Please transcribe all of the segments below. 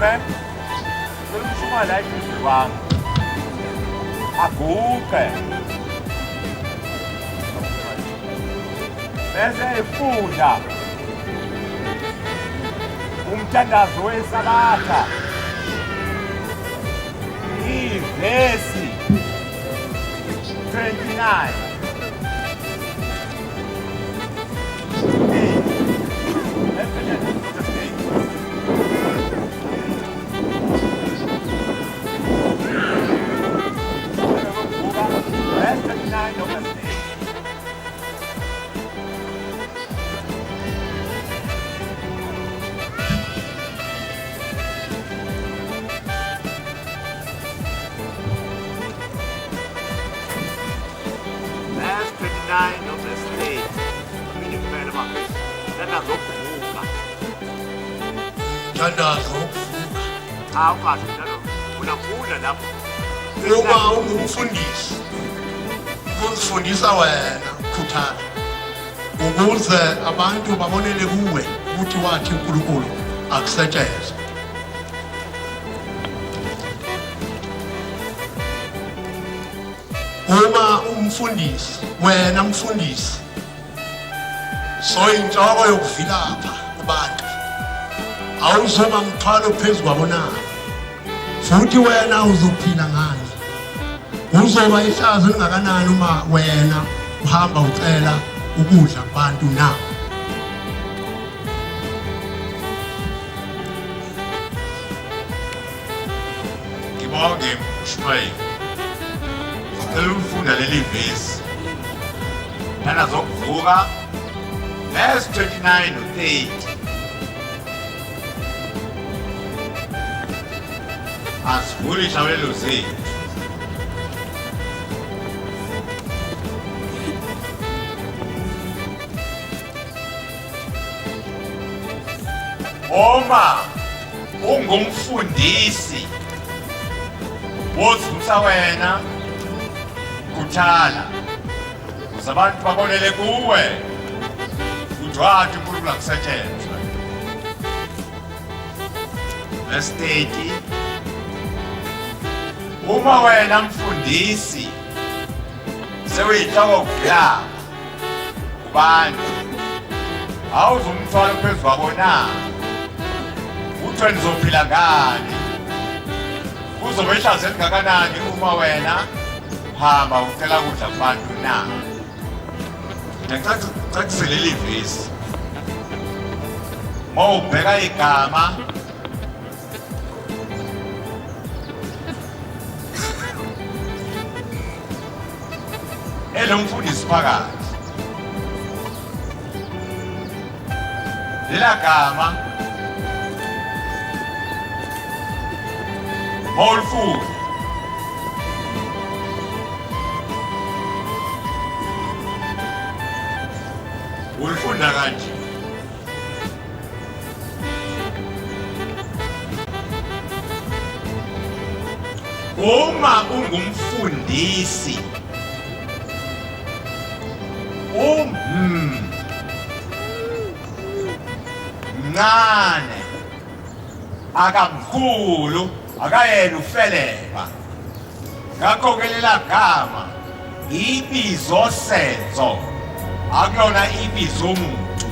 man. Soma la hivi wangu. Aguke. Bese ifunda. Umthandazo wesabatha. Ivesi 29. Uma ungumfundisi ukufundisa wena khuthala ukuze abantu babonele kuwe ukuthi wathi uNkulunkulu akusetshenzwe. Uma umfundisi wena mfundisi soyinhloko yokuvilapha kubantu awuzoba mthwalo phezulu kwabo na futhi wena uzophila ngani uzoba ihlazo lingakanani uma wena uhamba ucela ukudla kubantu na ngibonge Mshwayi elufunda leli vesi lana zokuvuka verse 29 to 30. Asivuli ishawulelo zethu. Uma ungumfundisi wozisa wena khuthala ukuze abantu babonele kuwe ukuthi wathi uNkulunkulu akusetshenzwe. Verse 30. Uma wena mfundisi sewuyinhloko kuvilapha kubantu awuzumthwala phezu kwabo na uthiwe nizophila ngani kuzobe ihlazo elingakanani uma wena hamba ucela kudla kubantu na. Ngicacisele leli vesi uma ubheka igama elomfundisi phakathi lela gama mawulifunda ulifunda kanje uma ungumfundisi mncane akamkhulu akayena ufeleba ngakho-ke lela gama ibizo senzo akulona ibizo umuntu.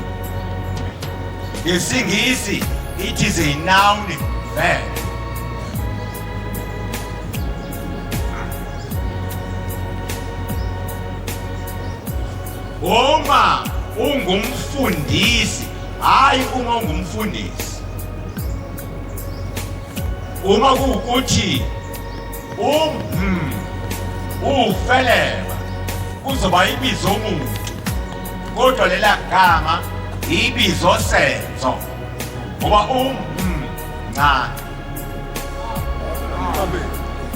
NgesiNgisi it is a noun verb. Uma ungumfundisi hayi uma ungumfundisi uma kuwukuthi ufeleba kuzoba ibizo umuntu kodwa lela gama ibizo senzo ngoba ncane.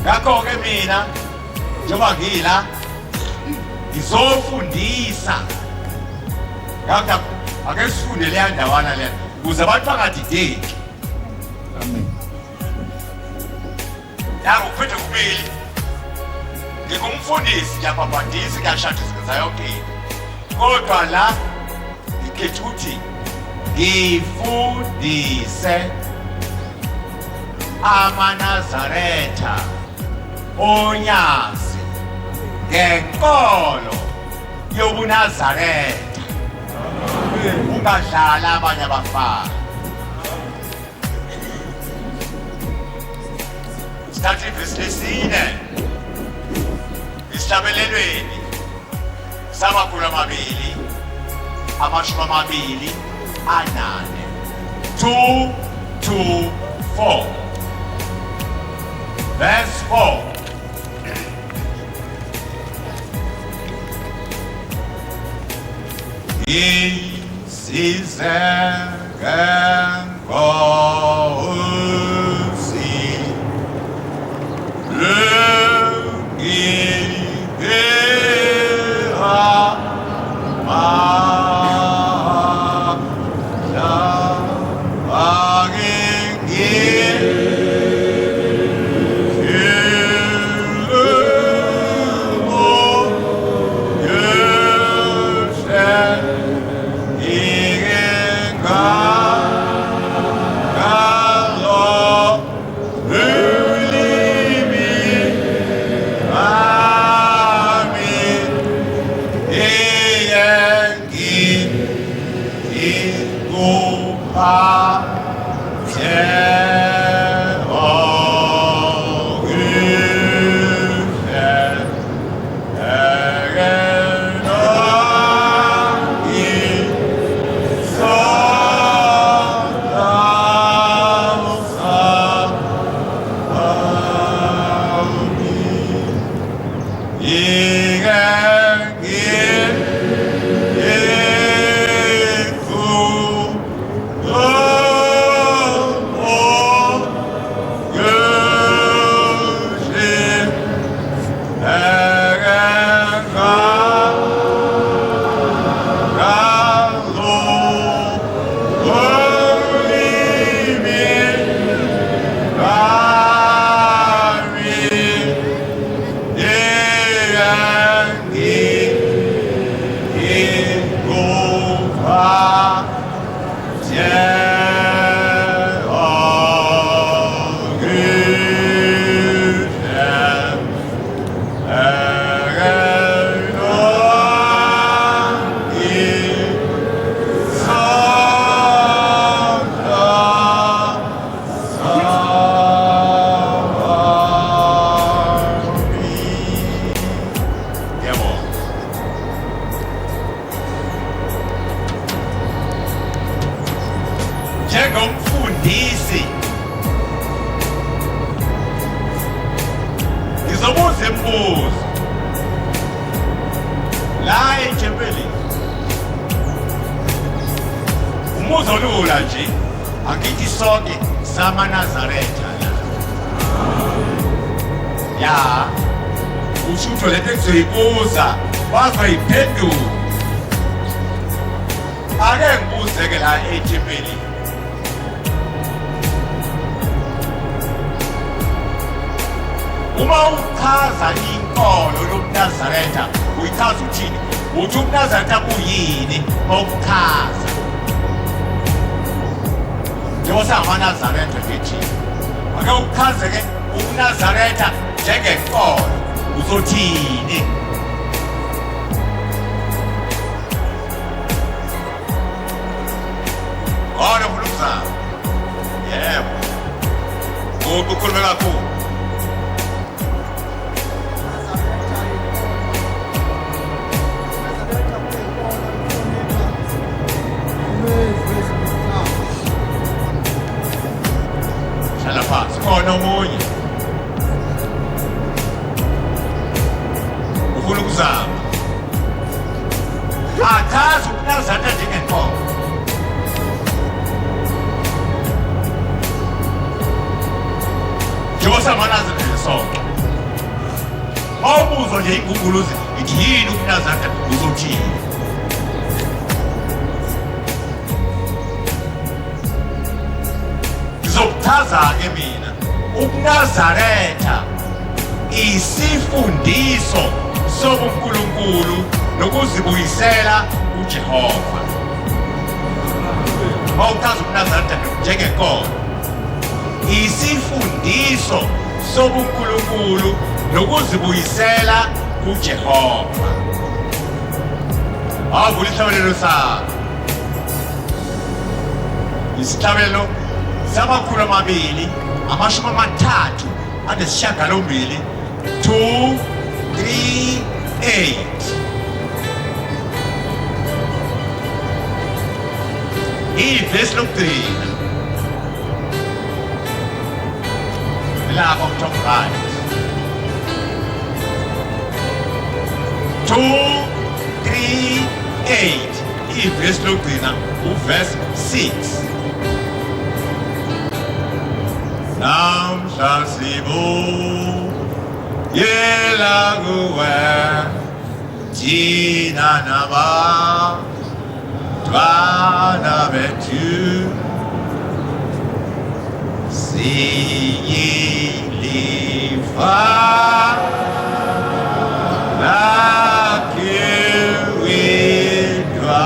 Ngakho-ke mina njengoba ngila ngizofundisa ngakho ake sifunde leya ndawana leya ukuze abantu bangadideki. Amen. Yako kuphethe kubili ngingumfundisi ngiyabhabhadisa ngiyashadisa yonke into kodwa la ngikhetha ukuthi ngifundise amaNazaretha onyazi ngenkolo yobuNazaretha ungadlala abanye abafana. Sithatha ivesi lesine isihlabelelweni samakhulu amabili amashumi amabili anane 224 verse 4. Njengomfundisi ngizobuza imibuzo la ethempelini. Umubuzo olula nje, angithi sonke samaNazaretha la. Ya, usho lethe kuzoyibuza wazoyiphendula. Ake ngibuze-ke la ethempelini. Uma uchaza inkolo yobuNazaretha uyichaza uthini? Uthi ubuNazaretha buyini okuchaza? Njengoba singamaNazaretha ngithi ake uchaze-ke ubuNazaretha njengenkolo uzothini? Kodwa ufuna ukuzama? Yebo. Ukhulume kakhulu. Hlala phansi, khona omunye. Ufuna ukuzama? Achaza ubuNazaretha njengenkolo. Njengoba singamaNazaretha sonke. Mawubuzwa nje inguguluzi ithi yini ubuNazaretha uzothini? Ngizokuchaza-ke mina ubuNazaretha isifundiso sobuNkulunkulu nokuzibuyisela kuJehova. Mawuchaza ubuNazaretha njengenkolo isifundiso sobuNkulunkulu nokuzibuyisela kuJehova. Avula isihlabelelo sakho. Isihlabelelo samakhulu amabili amashumi amathathu anesishiyagalombili 238. Ivesi lokugcina lapho top right 238. Ivesi lokugcina uverse 6. Namhla sibuyela kuwe thina nabantwana bethu siyilifa lakhe wedwa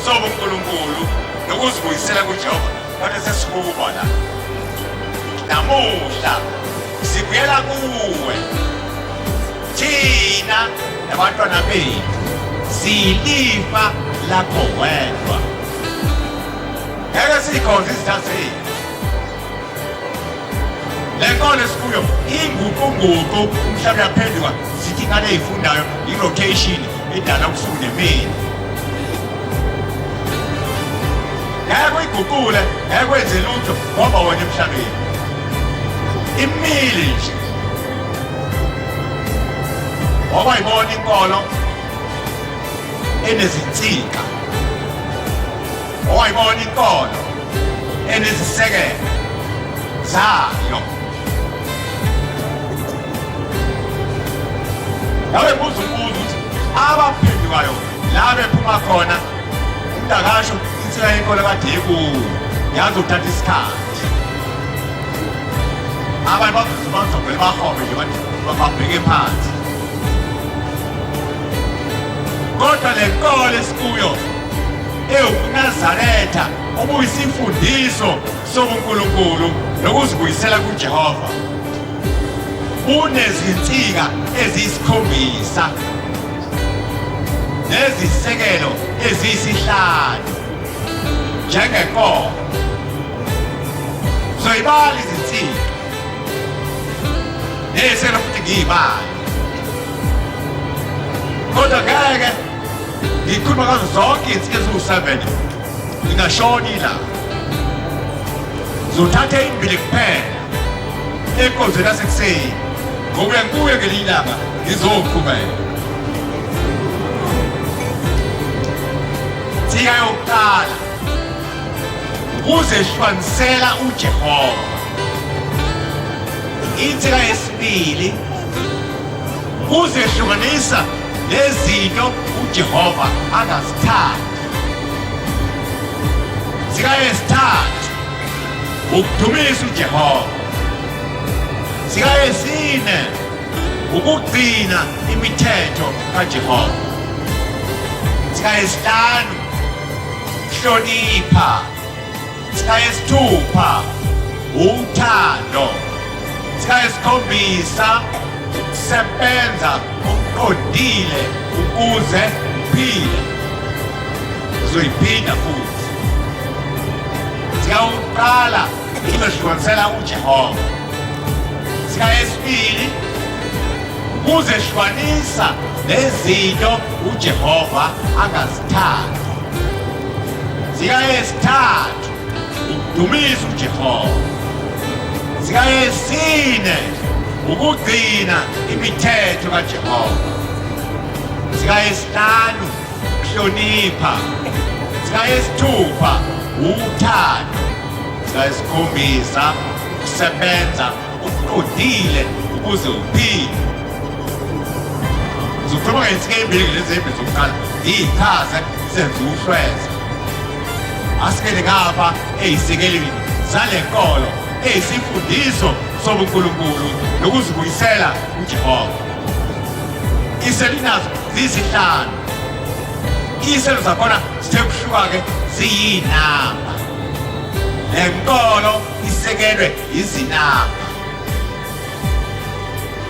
sobuNkulunkulu nokuzibuyisela kuJehova. Kodwa sesikubo la namuhla sibuyela kuwe thina nabantwana bethu silifa lakho wedwa. Ngeke sikhonze isithathile le nkolo esikuyo inguqunguqu umhlaba yaphenduka sithi ngale eyifundayo i-rotation edala ubusuku nemini. Ngeke uyiguqule, ngeke wenze lutho ngoba wena emhlabeni imili nje. Wayibona inkolo enezinsika, wayibona inkolo enezisekelo zayo. Yawe buza umbuzo ukuthi abaphendukayo la bephuma khona umntakasho insika yenkolo kade ikuyo yazi ukuthatha isikhathi. Abantu bazovele bahobe nje bathi babheke phansi. Kodwa le nkolo esikuyo ewuNazaretha obuyisifundiso sobuNkulunkulu nokuzibuyisela kuJehova unezinsika eziyisikhombisa nezisekelo eziyisihlanu njengenkomo. Zoyibala izinsika nezisekelo futhi ngiyibali, kodwa ngeke ngikhuluma ngazo zonke izinsika eziwu-7 ngingashoni la. Zothatha imbili kuphela enkonzweni yasekuseni ngoba ngibuye ngelinye ilanga ngizoqhubeka. Insika yokuqala ukuzehlukanisela uJehova. Insika yesibili ukuzehlukanisa lezinto uJehova angazithandi. Insika yesithathu ukudumisa uJehova. Insika yesine ukugcina imithetho kaJehova. Insika yesihlanu hlonipha. Insika yesithupha uthando. Insika yesikhombisa ukusebenza okuqondile ukuze uphile. sizoyiphinda futhi. Siyawuqala uzehlukanisela uJehova. Sikayesibili ukuzehlukanisa nezinto uJehova angazithandi. Sikayesithathu ukudumisa uJehova. Sikayesine ukugcina imithetho kaJehova. Sikayesihlanu ukuhlonipha. Sikayesithupha uthando. Sikayesikhombisa ukusebenza okuqondile ukuze uphile. Uzokhuluma ngesikembili lezi ezimbili zokuqala ichaze senze uhlweza. Asikele ngapha ey'sekelweni zalenkolo eyisifundiso sobuNkulunkulu nokuzibuyisela uJehova. Iselo inazo ziyisihlanu. Iselo zakhona sithe kuhluka-ke ziyinamba. Le nkolo isekelwe izinamba.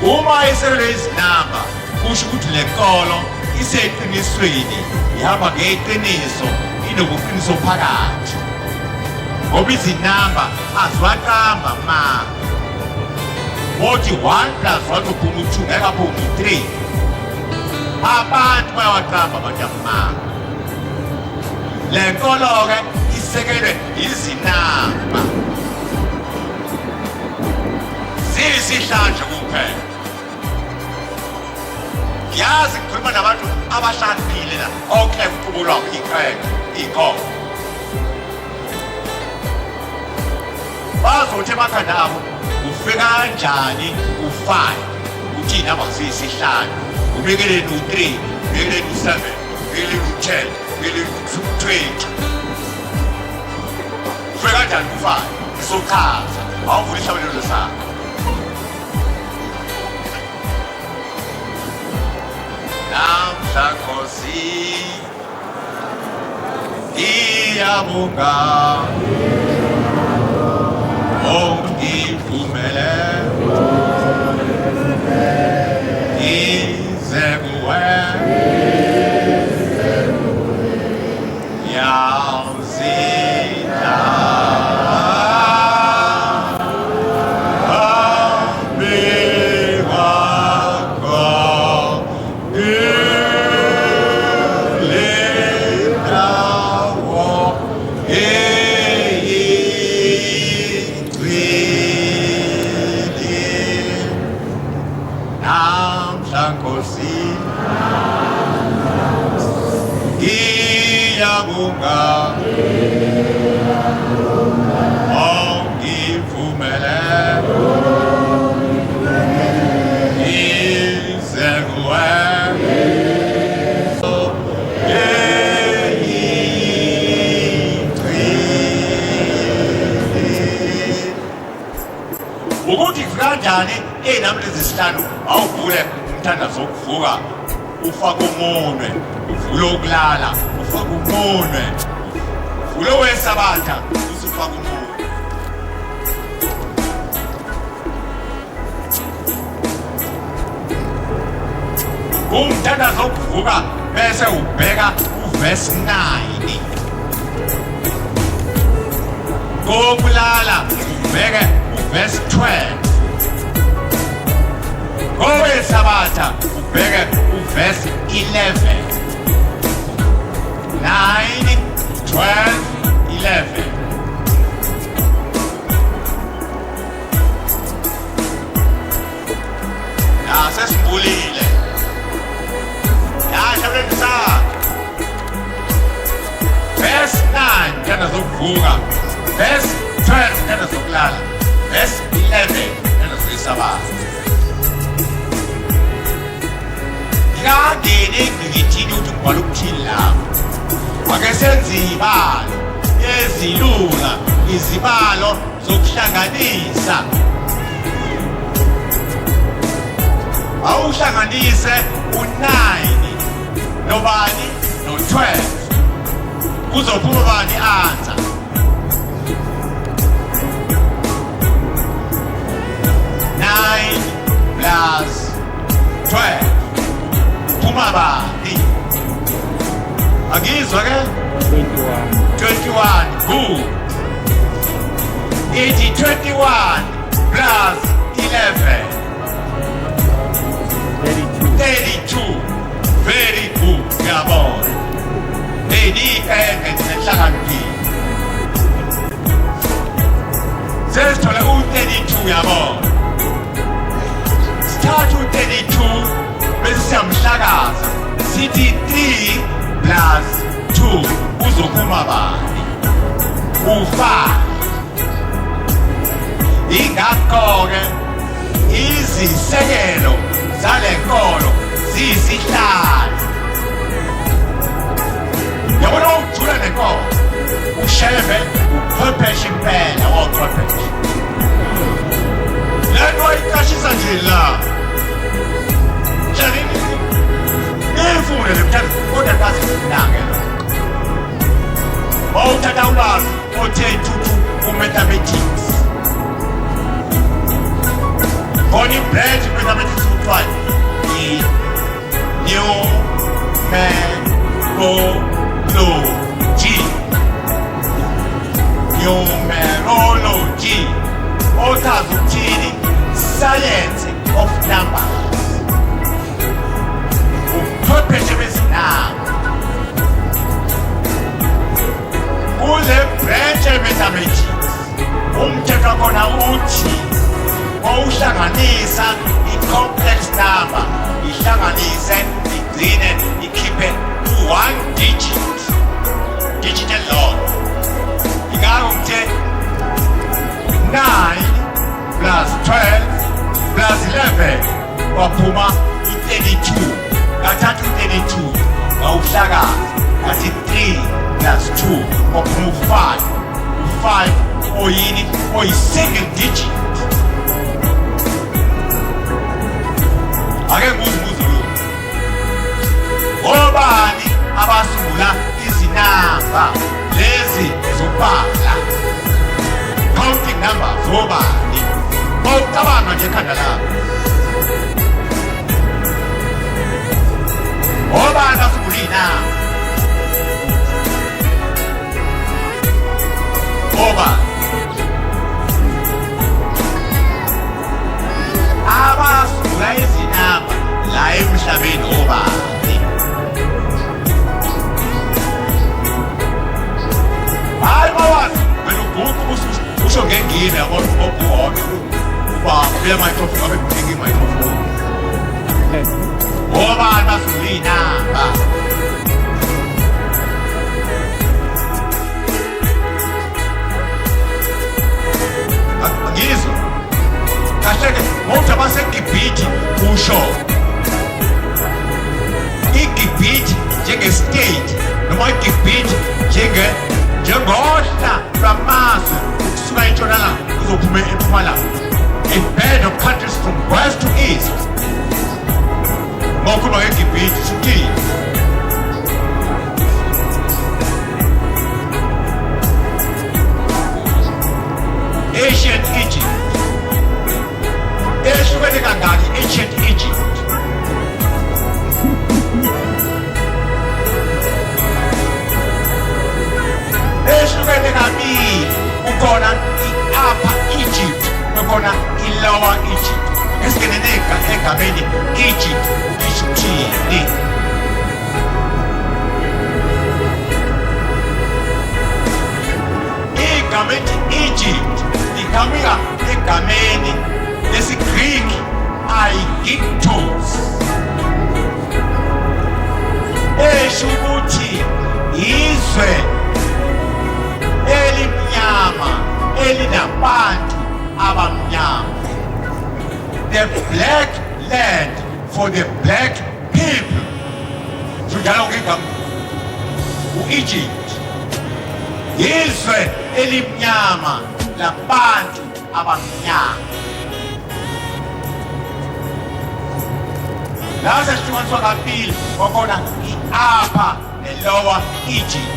Uma isekelwe izinamba kusho ukuthi le nkolo iseqinisweni ihamba ngeqiniso inobuqiniso phakathi. Ngoba izinamba aziwaqamba ma. Wothi 1 plus 1 uphuma 2 ngeke aphume 3. Abantu bayawaqamba abantu amanga. Le nkolo-ke isekelwe izinamba. Ziyisihlanje kuphela. Yazi ngikhuluma nabantu abahlakaniphile la okhepha uqhubu lwabo iqheka ikhono. Bazothi emakhanda abo ufika kanjani u5 uthi namba ziyisihlanu. Ubekeleni u3, ubekeleni u7, ubekeleni u10, ubekeleni u20. Ufika kanjani u5 isochaza awuvula isabelelo sakho. Namhla Nkosi ngiyabonga ongivumele ngize kuwe yazidla ukuthi kanjani enami lezisihlanu awuvule umthandazo wokuvuka ufake umunwe uvule ukulala ufake umunwe uvule wesabatha usufake umunwe. Umthandazo wokuvuka bese ubheka uverse 9. Kokulala ubheke uverse 12. Kowesabatha ubheke uverse 11. 9, 12, 11. Sesibulile. Yashabeleni sakhe. Verse 9 mthandazo wokuvuka. Verse 12 mthandazo wokulala. Verse 11 mthandazo wesabatha. Ngingangeni engqikithini ukuthi ngibhala ukuthini lapho. Ake senze izibalo ezilula, izibalo zokuhlanganisa. Awuhlanganise u9 nobani no12 kuzophuma bani answer. 9 plus 12 phuma bani? Angizwa ke? 21, good. It is 21 plus 11. 32. Very good, Gabon. Lady and Salanki. Sesitola u-32 yabo. Start u-32 bese siyamhlakaza. Sithi 3 plus 2 uzophuma bani? U-5. Ingakho-ke izisekelo zale nkolo ziyisihlanu. Yabona ukujula nenkolo ushebe uqhwepheshe impela woqhwepheshe. Lento ayiqashisa nje la. Janini ngifune lemthatha kodwa kazi nange lo. Mawuthatha ulwazi othe thuthu ku-mathematics. Khona i-branch i-mathematics kuthiwa i-numerology. Numerology. Ochaza ukuthini? Science of numbers. Ubuchwepheshe bezinamba. Kule branch ye-mathematics umthetho wakhona uthi mawuhlanganisa i-complex number ihlanganise igcine ikhiphe u-1 digit elilodwa. Ingakho kuthe 9 plus 12 plus 11 waphuma i-32. Kathatha u-32 ngawuhlakaza ngathi 3 plus 2 waphuma u-5. U-5 oyini oyi-single digit. Ake ngibuze lo. Obani abasungula izinamba lezi zobhala? Counting numbers obani? Mawucabanga nje ekhanda lakho. Obani basungula izinamba? Obani? Abasungula izinamba la emhlabeni obani? Hayi bawazi wena uguqu usho ngengine yabona okuwona uba kule microphone abe kunika i-microphone. Obani basungula izinamba? Ngizwa kahleke mawuthi abaseGibhithe usho iGibhithe njenge-state noma iGibhithe njengohla lwamazwe ukusuka entshonalanga uzophuma empumalanga. A band of countries from west to east. Mawukhuluma ngeGibhithe suthini? Ancient Egypt. Ehlukene kangaki ancient Egypt? Ehlukene kabili. Kukhona i-Upper Egypt, kukhona i-Lower Egypt. Esingenene egameni Egypt ulisho ukuthini? Igama elithi Egypt liqhamuka egameni lesi-Greek Aegyptos, esho ukuthi izwe elimnyama elinabantu abamnyama. The black land for the black people. Njalo ngegama u-Egypt izwe elimnyama labantu abamnyama. La sehlukaniswa kabili kwakhona i-Upper ne-Lower Egypt.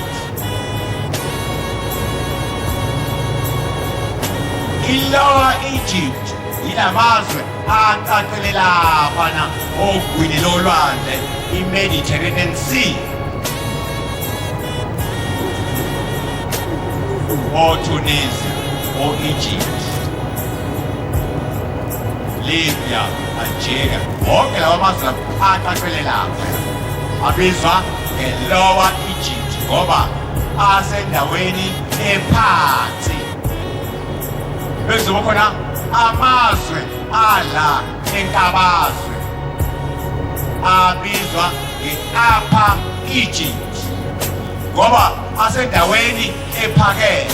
I-Lower Egypt yilamazwe aqaqele laphana ogwini lolwandle i-Mediterranean Sea. oTunisia, o-Egypt, Libya, Algeria, wonke lawa mazwe aqaqele lapha abizwa nge-Lower Egypt ngoba asendaweni ephansi. Bekuzoba khona amazwe ala enkabazwe abizwa nge-Upper Egypt ngoba asendaweni ephakeme.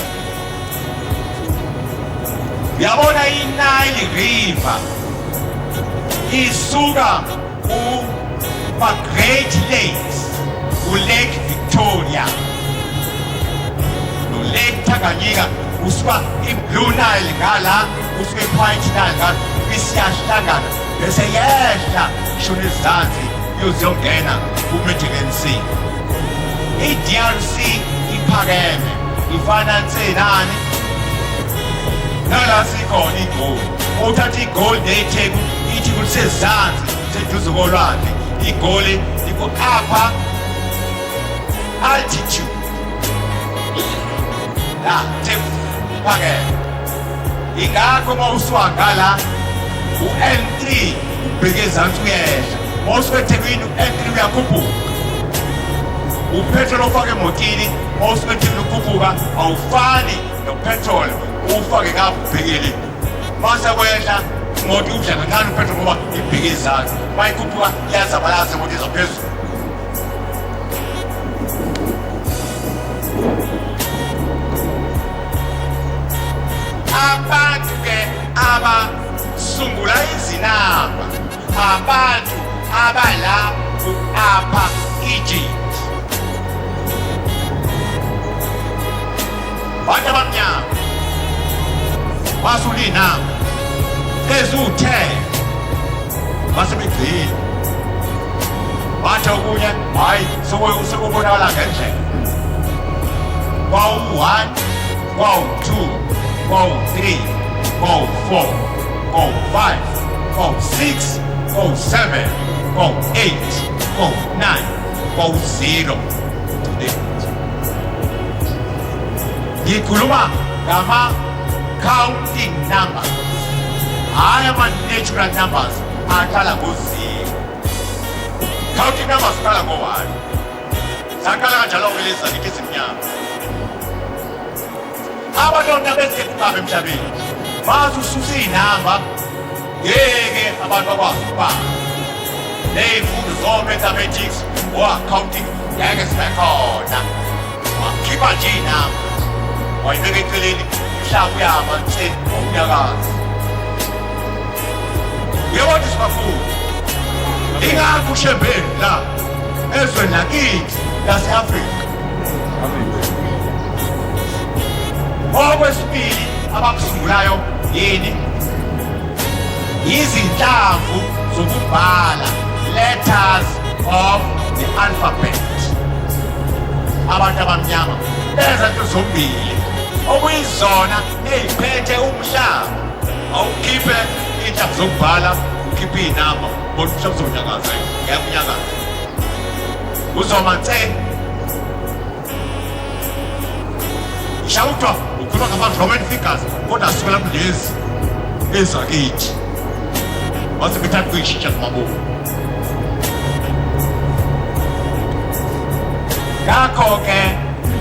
Yabona iNile River isuka Great Lakes Lake Victoria no Lake Tanganyika usuka Blue Nile ngala usuka White Nile ngala isiyahlangana bese yehla shona ezansi yozongena kuMediterranean Sea. I-DRC iphakeme ifana nani nala sikhona iGoli uthatha iGoli neTheku ithi kulisezansi seduze kolwandle. iGoli liku-upper altitude la Theku iphakeme. Ingakho uma usuka ngala u-N3 ubheke ezansi uyehla, uma usuka eThekwini u-N3 uyakhuphuka. Upetrol ofake emotini uma usuka eThekwini ukhuphuka awufani nopetrol ufake ngapha ubhekele. Mase kwehla imoto udla kancane upetrol ngoba ibheke ezansi, uma ikhuphuka iyazabalaza imoto iza phezulu. Abantu-ke abasungula izinamba abantu abala ku-Upper Egypt, bantu abamnyama basula iy'namba eziwu-10 basebegcina bathi okunye hhayi sekubonakala ngendlela. Kwawu-1, kwawu-2, kwawu-3, kwawu-4, kwawu-5, kwawu-6, kwawu-7, kwawu-8, kwawu-9, kwawu-0. Ngikhuluma ngama-counting numbers, hhayi ama-natural numbers aqala ngo-0. Counting numbers aqala ngo-1. Saqala kanjalo-ke lezi zakithi ezimnyama. Abantwana besekubaba emhlabeni bazi ususa iy'namba ngeke abantu bakwazi ukubala. Ney'fundo zo-mathematics o-accounting ngeke zibe khona. Wakhipha nje iy'namba wayibeka eceleni mhlawumbe uyahamba nse ngomnyakazi. Yebo nje sibakhulu, ingakho ushembeni la ezweni lakithi lase-Afrika. Okwesibili abakusungulayo yini? Izinhlamvu zokubhala, letters of the alphabet. Abantu abamnyama benza into zombili okuyizona ey'phethe umhlaba. Awukhiphe iy'nhlamvu zokubhala, ukhiphe iy'namba, bona umhlaba uzonyakaza, ngeke unyakaza. Uzoma nse shawutwa ukhuluma ngama-Roman figures kodwa asuke lapho lezi ezakithi waze bethatha ukuyishintsha kumabona. Ngakho-ke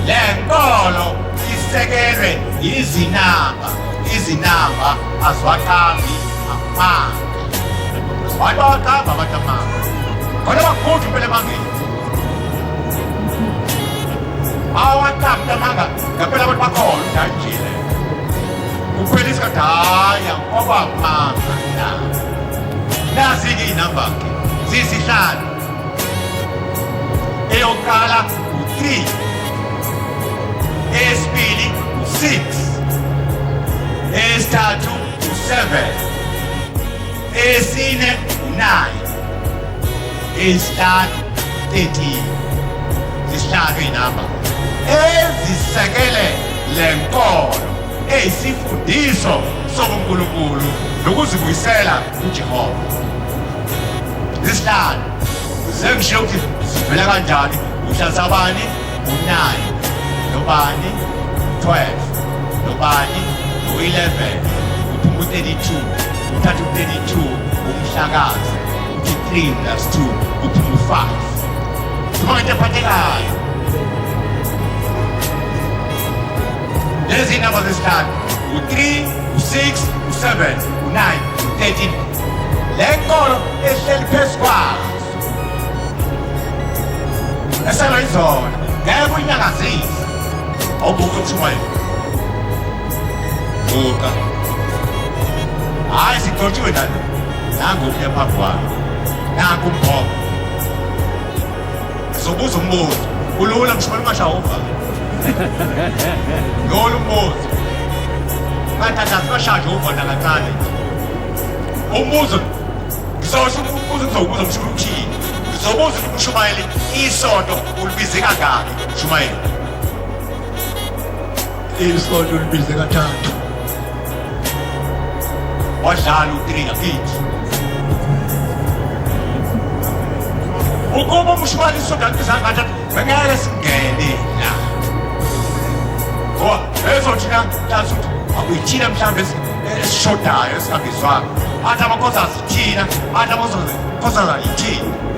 le nkolo isekelwe izinamba aziwaqambi amanga. Abantu bawaqamba abantu amanga khona bakude impela emangeni awaqambi amanga ngempela abantu bakhona udanjile kuphela isikhathi hhayi ngoba amanga la. Nazi-ke iy'namba-ke ziyisihlanu. Eyokuqala u-3, eyesibili u-6, eyesithathu u-7, eyesine u-9, eyesihlanu 13. Zihlanu iy'namba ezisekele le nkolo eyisifundiso sobuNkulunkulu nokuzibuyisela kuJehova. Zisihlanu sengisho ukuthi zivela kanjani. Uhlanisa bani? U-9 nobani? 12 nobani u-11 uphuma u-32 uthatha u-32 umhlakazi uthi 3 plus 2 uphuma u-5 uma ngento ephathekayo lezi inamba zesithathu u-3 u-6 u-7 u-9 u-13 le nkolo ehleli phezu kwazo eselo izona ngeke uyinyakazise awubuke umshumayeli buka hayi sidotshiwe nalo nangu uya phambi kwami nangu umbhobho sizobuza umbuzo ulula mshumayeli mashawuva lolu umbuzo ngathathazi bashaje uvona kancane umbuzo ngizosho umbuzo ngizowubuza mshumayeli uthini ngizobuza umshumayeli isonto ulibize kangaki mshumayeli isonto ulibize kathathu wadlala u-3 ngakithi ukuba umshumayeli isonto alibize kathathu bengeke singene la ngoba ezothina yazi ukuthi akuyithina mhlawumbe esishodayo esingabizwanga athi amakhosikazi thina athi amakhosikazi yithina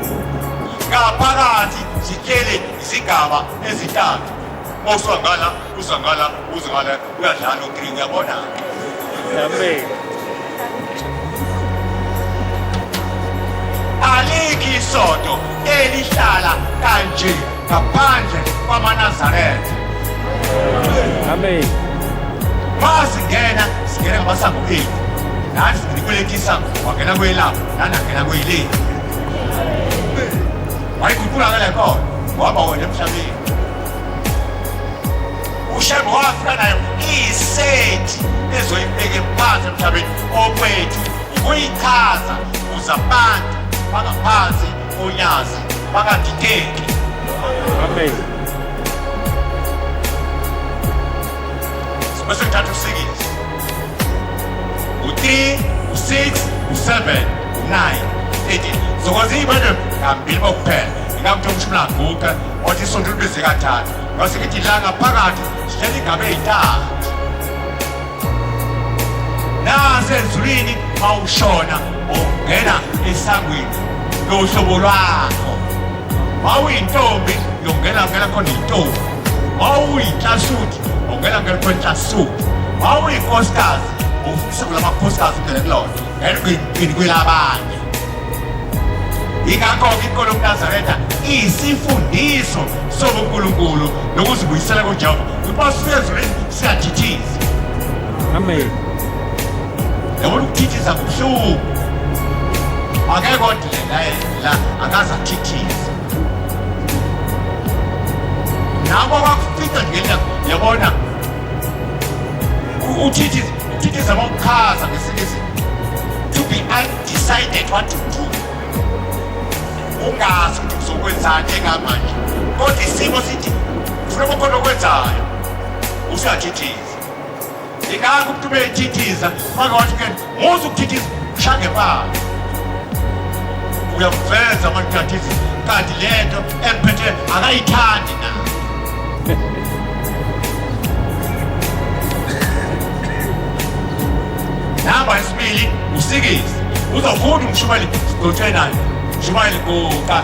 ngaphakathi sihlele izigaba ezintathu mawusangala uzangala uzangala uyadlala u-3 uyabona Amen. alikho isonto elihlala kanje ngaphandle kwamaNazaretha Amen. masingena singena ngamasango ethu nathi singena kwelethisa wangena kwelapho nani angena kweyileni wayikhuphula ngale khona ngoba wena emhlabeni ushembe wafika nayo isethi ezoyibeka phansi emhlabeni okwethu ukuyichaza ukuze abantu bangaphansi konyazi bangadideki Amen. bese ngithatha usikisi u-3 u-6 u-7 u-9 u-13 zokwazi iy'bane ngambili bokuphela ingakuthi umshumi laguqa othi isonto libize kathathu ngase ngithi la ngaphakathi sihlele igaba ey'ntathu nasezulwini mawushona ungena esangweni lohlobo lwakho mawuyintombi yongena khona intombi mawuyinhlasuthi ungena khona inhlasuthi mawuyinkosikazi ufisa kulamakhosikazi ungene kulona ngene kwelabanye ingakho-ke inkolo yobuNazaretha iyisifundiso sobuNkulunkulu nokuzibuyisela kuJehova ukuba sifike ezulwini siyadithiza Amen. yabona ukudithiza kubuhlungu akekho kodwa la akaze athithize nabo bakufika ngena yabona uthithiza bawuchaza ngesikisi to be undecided what to do ungazi ukuthi uzokwenzani engamanje kodwa isimo sithi ufuna ukhona okwenzayo usiyathithiza ingakho ukuthi ube ethithiza makawathi ke muze ukuthithiza ushange phansi uyamveza amantathizi kanti lento emphethe akayithandi na namba yesibili usikisi uzofunda umshumayeli sidotshwe naye umshumayeli kuka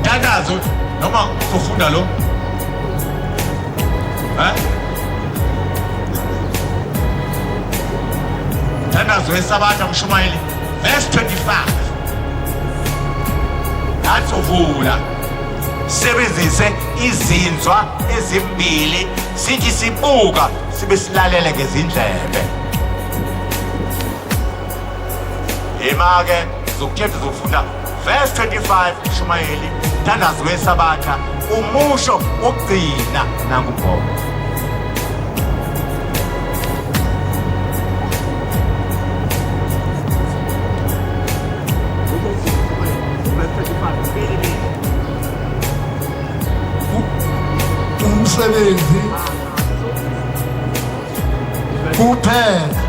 tandazo noma uzofunda lo tandazo yesabatha umshumayeli verse 25 nathi uvula sebenzise izinzwa ezimbili sithi sibuka sibe silalele ngezindlebe ema-ke zokuthetha zokufunda verse 25 Shumayeli tandazo wesabatha umusho wokugcina nangubhoko umsebenzi kuphela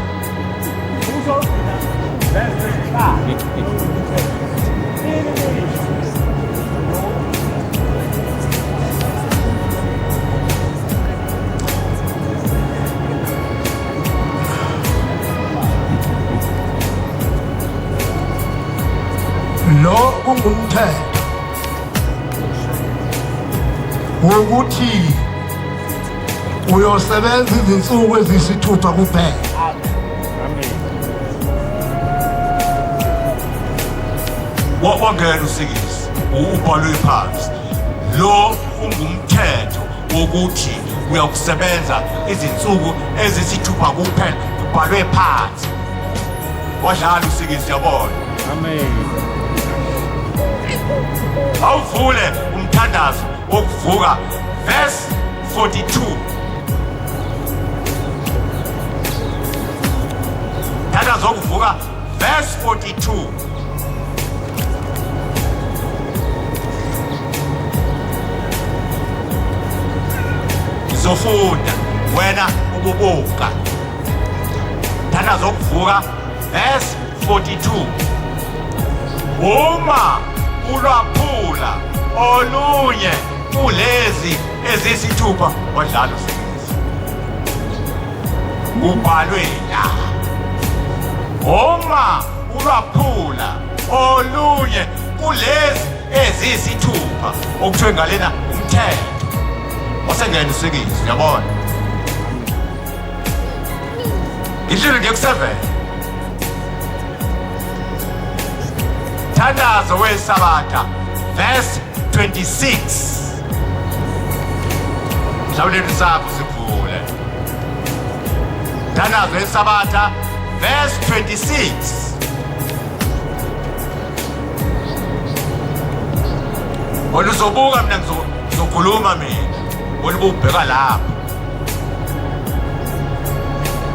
kungumthetho wokuthi uyosebenza izinsuku eziyisithupha kuphela. Amen. Wangena usikisi ubhalwe phansi. Lo ungumthetho wokuthi uyakusebenza izinsuku eziyisithupha kuphela, ubhalwe phansi. Wadlala usikisi, yabona. Amen. Awuvule umthandazo wokuvuka verse 42. Mthandazo wokuvuka verse 42. Zofunda wena ububuka. Mthandazo wokuvuka verse 42. Uma ulwaphula olunye kulezi ezisithupha, wadlala usikisi, ubhalwe la. Uma ulwaphula olunye kulezi ezisithupha, okuthiwe ngalena umthetho, wasengena usikisi, uyabona. Ngishilo nge-7. Mthandazo weSabatha verse 26. Mhlawumbe sakho sivule. Mthandazo weSabatha verse 26. Oluzobuka mina ngizokhuluma mina. Olububheka lapha.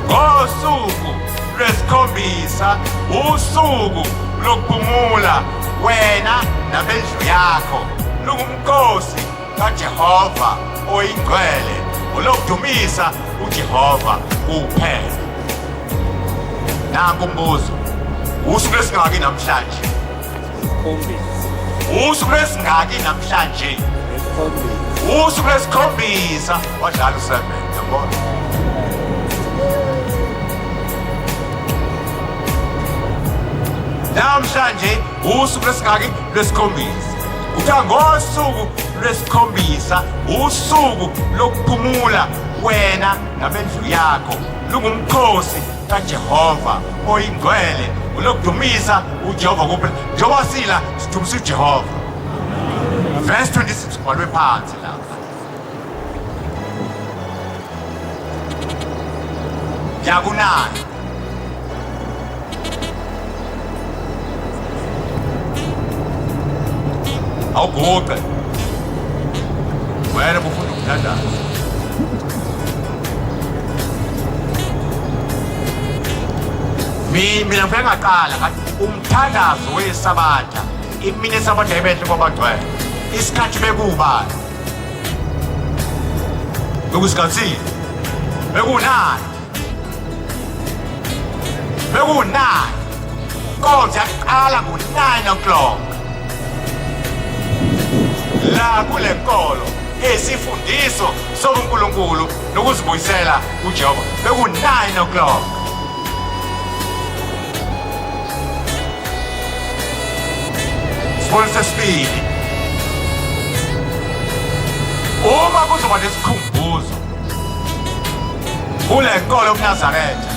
Ngosuku lwesikhombisa, usuku lokuphumula, wena nabendlu yakho lungumkhosi kaJehova oyingcwele, ulokudumisa uJehova kuphela. Nanku umbuzo, usuku lesingaki namhlanje? Usuku lesingaki namhlanje? Usuku lesikhombisa. Wadlala u7, yabona. Namhlanje usuku lesingaki? Lwesikhombisa. Kuthiwa ngosuku lwesikhombisa, usuku lokuphumula, wena nabendlu yakho lungumkhosi kaJehova oyingcwele, ulokudumisa uJehova kuphela. Njengoba sila sidumisa uJehova. Verse 26 kubhalwe phansi lapha. Yakunani awuguqe wena bufuna ukuthandaza. Mina ngifike ngaqala ngathi umthandazo weSabatha, imini yeSabatha ebenhle kwabagcwele, isikhathi bekubani? Bekusikhathini? Bekunani? Bekunani? Konke yaqala ngo-9 o'clock. La kule nkolo isifundiso sobuNkulunkulu nokuzibuyisela kuJehova beku-9 o'clock. Sibone sesibili. Uma kuzoba nesikhumbuzo kule nkolo yobuNazaretha,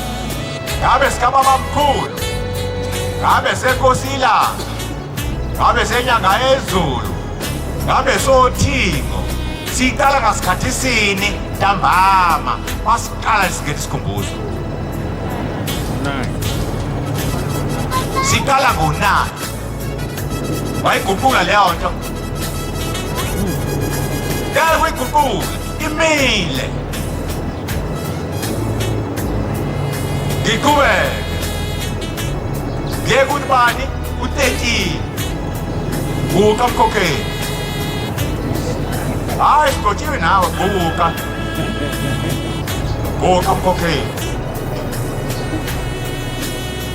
ngabe sikababamkhulu, ngabe senkosi ilanga, ngabe senyanga ezulu, ngabe sothingo, siqala ngasikhathi sini ntambama masiqala singena isikhumbuzo? Siqala ngo-9. Wayiguquka leyo nto? Ngeke uyiguquke, imile. Ngiqhubeke. Ngeke uthi bani? U-13. Guqa mkhokheli. Hayi sigotshiwe nawe, guqa. Guqa mkhokheli.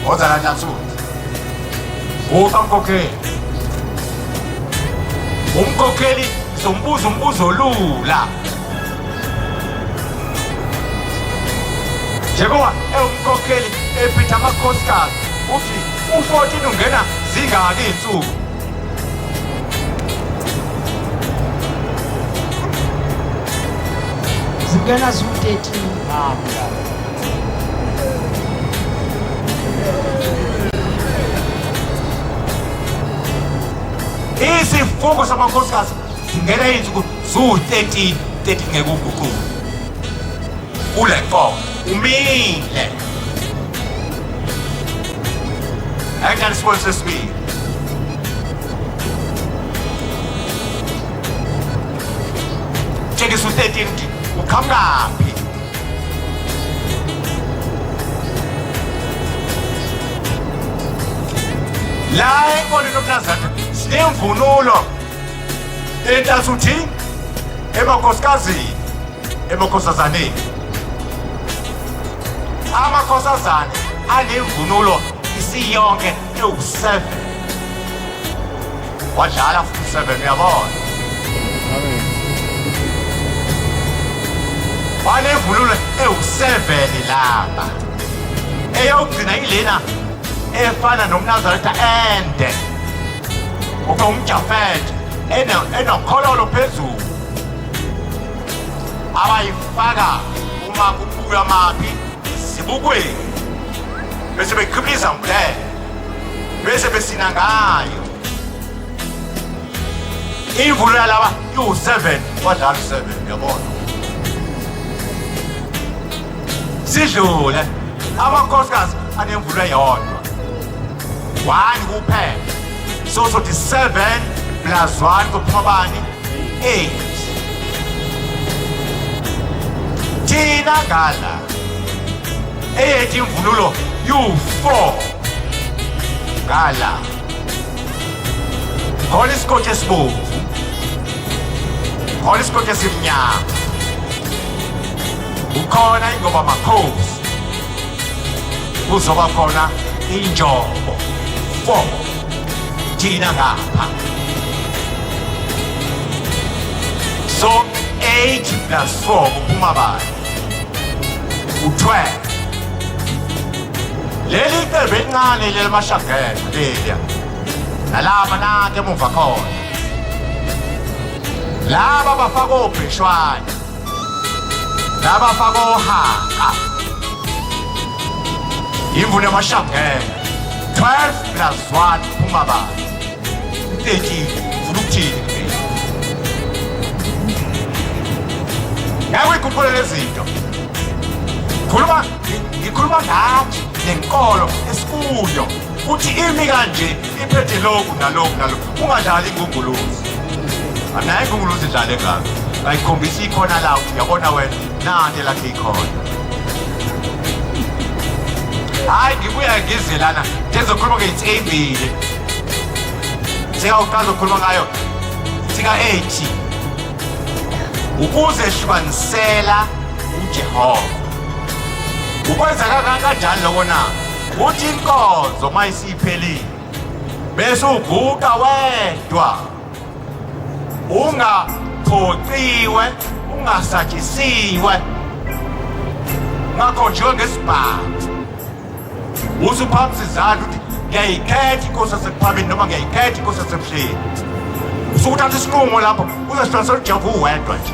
Oza la Ntatsuti. Guqa mkhokheli. Umkhokheli sombuza umbuzo lula. Njengoba umkhokheli ephethe amakhosikazi uthi u-14 ungena zingaki iy'nsuku? zingena zu-13. isifungo samakhosikazi singena izinsuku zu-13 ngekuguquka kule fomo umile akujani isibonelo sesibili tshengisa u-13 ukuthi uqhamukaphi la enkolweni yokuNazaretha sinemvunulo entasuthi emakhosikazini emakhosazaneni amakhosazane anemvunulo isiyonke ewu-7 wadlala futhi 7 uyabona Amen. wanemvunulo ewu-7 lapha eyokugcina ilena efana nomNazaretha ende ube umjafete enokhololo phezulu abayifaka uma kubuya amaphi zibukweni bese beqhibliza mbulela bese besina ngayo imvunulo yalaba iwu-7 wadlala u-7 uyabona sidlule amakhosikazi anemvunulo eyodwa 1 kuphela so sothi 7 plus 1 kuphuma bani 8 thina ngala eyethu imvunulo yu-4 ngala khona isikotshi esibomvu khona isikotshi esimnyama ukhona ingoba makhosi kuzoba khona injobo 4 thina ngapha so 8 plus 4 kuphuma bani u-12 leli qembu elincane lelamashagela leliya nalaba nanke emuva khona laba bafaka obheshwane laba bafaka ohaka imvunulo yamashagela 12 plus 1 kuphuma bani 13 ufuna ukuthini yawe ikhuphule lezinto ngikhuluma ngathi nenkolo esikuyo uthi imi kanje iphethe lokhu nalokhu nalokhu ungadlali ingunguluzi anayi ingunguluzi idlale ngakho ayikhombisa ikhona la uyabona wena nani lakhe ikhona hayi ngibuya ngizelana ngizokhuluma ngey'thi ey'mbili singawuqala zokhuluma ngayo singa-8 ukuze hlukanisela uJehova ukwenza kanjani lokho na uthi inkonzo uma isiphelile bese uguqa wedwa ungaphoqiwe ungasatshisiwe ungakhonjiwe ngesibhamu usuphambi sizathu ukuthi ngiyayikhetha inkosi yasekuphameni noma ngiyayikhetha inkosi yasebuhleni usukuthatha isinqumo lapho uzesihlukanisela uJehova uwedwa nje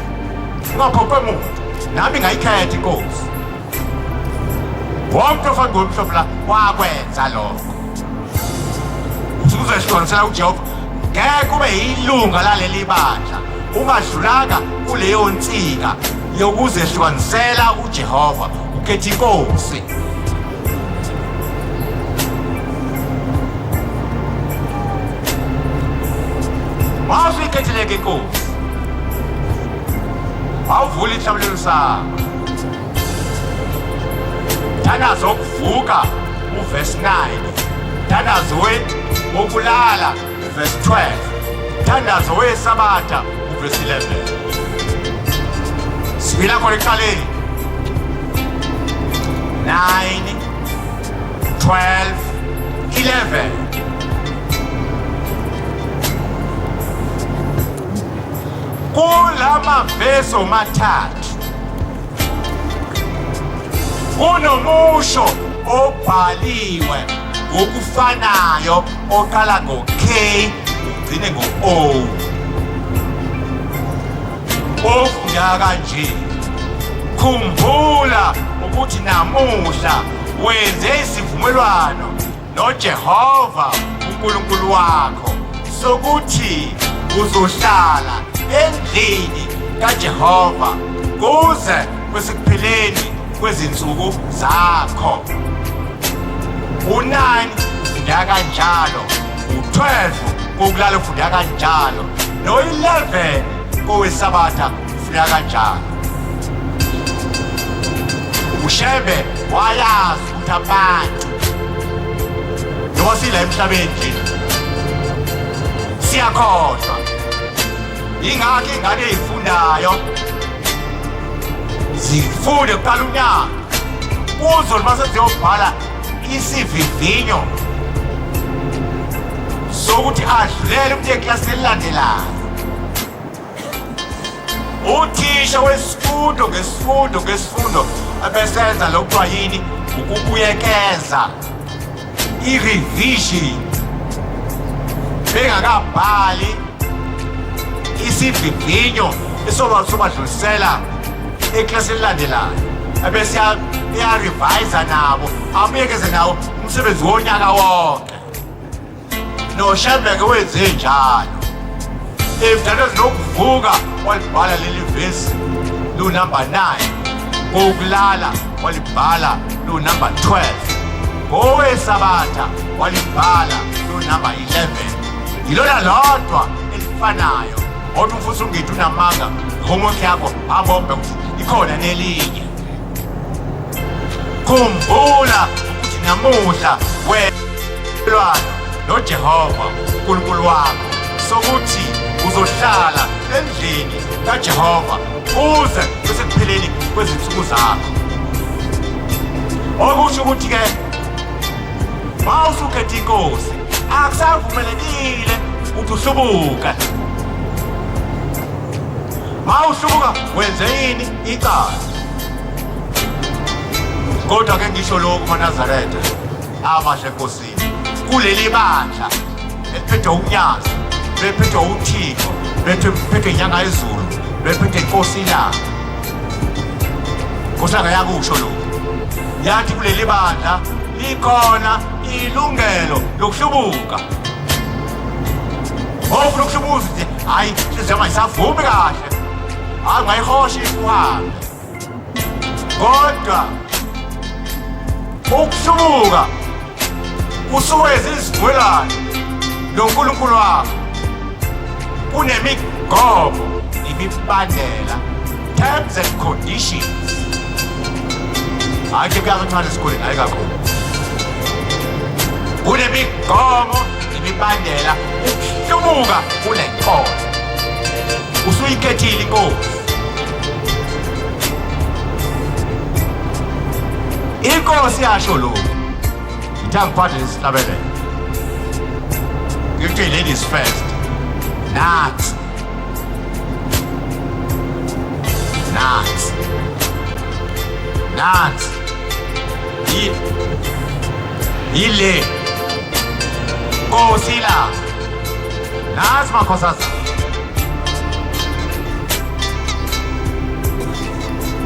ungaphoqwe muntu nami ngayikhetha inkosi wonke ofana ngomhlobo la wakwenza lokho uzesihlukanisela uJehova ngeke ube yilunga laleli bandla ungadlulanga kuleyo nsika yokuzehlukanisela uJehova ukhetha inkosi mawusuyikhetheleke inkosi awuvula ihlabulelo sakho thandaza ukuvuka uverse 9 thandaza wokulala uverse 12 thandaza wesabatha uverse 11 sibila khona ekuqaleni 9 12 11 kulama verse mathathu kunomusho obhaliwe ngokufanayo oqala ngo-K ugcine ngo-O ofunda kanje khumbula ukuthi namuhla wenze isivumelwano noJehova uNkulunkulu wakho sokuthi uzohlala endlini kaJehova kuze kwesikupheleni kwezinsuku zakho. U9 ufunda kanjalo, u12 kokulala ufunda kanjalo, no11 kowesabatha ufunda kanjalo. uShebe wayazi ukuthi abantu noma sila emhlabeni nje siyakhohlwa. Ingakho ingane ezifundayo zifunde kuqala unyaka kuzo noma seziyobhala isivivinyo sokuthi adlulele umuntu eklasini elilandelayo. Uthisha wesifundo ngesifundo abesenza lokuthiwa yini ukubuyekeza i-revision bengakabhali isivivinyo esobadlulisela eklasini elilandelayo abese iyarevisa nabo abuyekeze nawo umsebenzi wonyaka wonke. noShebeke wenze njalo. Emdalo zinokuvuka walibhala leli verse lunumber 9, kokulala walibhala lunumber 12, ngowesabatha walibhala lunumber 11. Ilona lodwa elifanayo kodwa umfuthi ungithi unamanga homework yakho abombe ukuthi ikhona nelinye. Khumbula ukuthi namuhla welwano noJehova uNkulunkulu wakho sokuthi uzohlala endlini kaJehova kuze kusekupheleni kwezinsuku zakho. Okusho ukuthi-ke mawusukhetha inkosi akusavumelekile ukuthi uhlubuke. Mawuhlubuka wenze yini? Icala. Kodwa ke ngisho lokhu maNazaretha amasha enkosini kuleli bandla eliphethwe umnyazi, bephethwe uThixo, bephethwe inyanga yezulu, bephethwe inkosi ilanga. Nkosana yakusho lokhu yathi kuleli bandla likhona ilungelo lokuhlubuka. Ofuna ukuhlubuza nje hayi inhliziyo ayisavumi kahle, angayihoshi uhambe. Kodwa ukuhlubuka usuweza izivumelwano noNkulunkulu wakho kunemigomo imibandela, terms and conditions. Hayi ke kuyazi ukuthi esikoleni hayi kakhulu kunemigomo imibandela ukuhlubuka kule nkolo usuyikhethile inkosi. Inkosi yasho lokhu ithi angiphathe lesihlabelelo ngithi ladies first. Nathi ile nkosi la nazi makhosana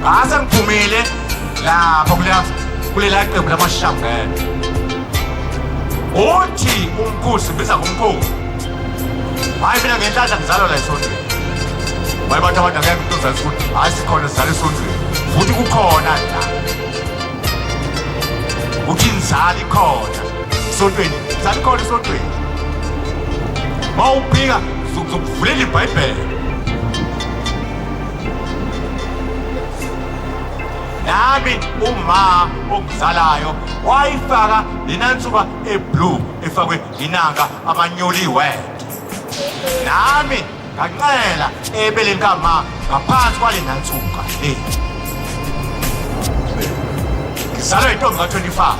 ase ngiphumile lapho kulela qembu lamashambela. Uthi umkhosi biza ngomkhosi hayi mina ngenhlanhla ngizalwa la esontweni. Baye bathi abantu angeke umuntu ozalisa ukuthi hayi sikhona sizala esontweni futhi kukhona la uthi inzalo ikhona esontweni, inzalo ikhona esontweni. Mawubhika uzokuvulela iBhayibheli. Nami uma okuzalayo wayifaka lenansuka eblue efakwe inanga amanyoliwe. Nami ngancela ebeleni kama ngaphansi kwale nansuka le. Ngizalwe intombi ka25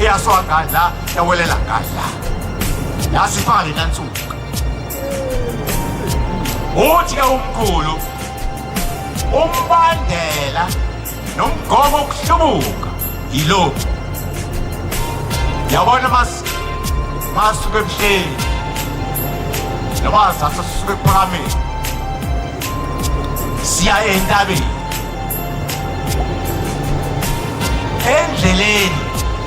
eyaswa ngadla yawelela ngadla yasifaka le nansuka. Uthi-ke umkhulu umbandela nomgomo wokuhlubuka yilo. Yabona masuke ebuhleni noma sasa sisuke ephakameni siya entabeni endleleni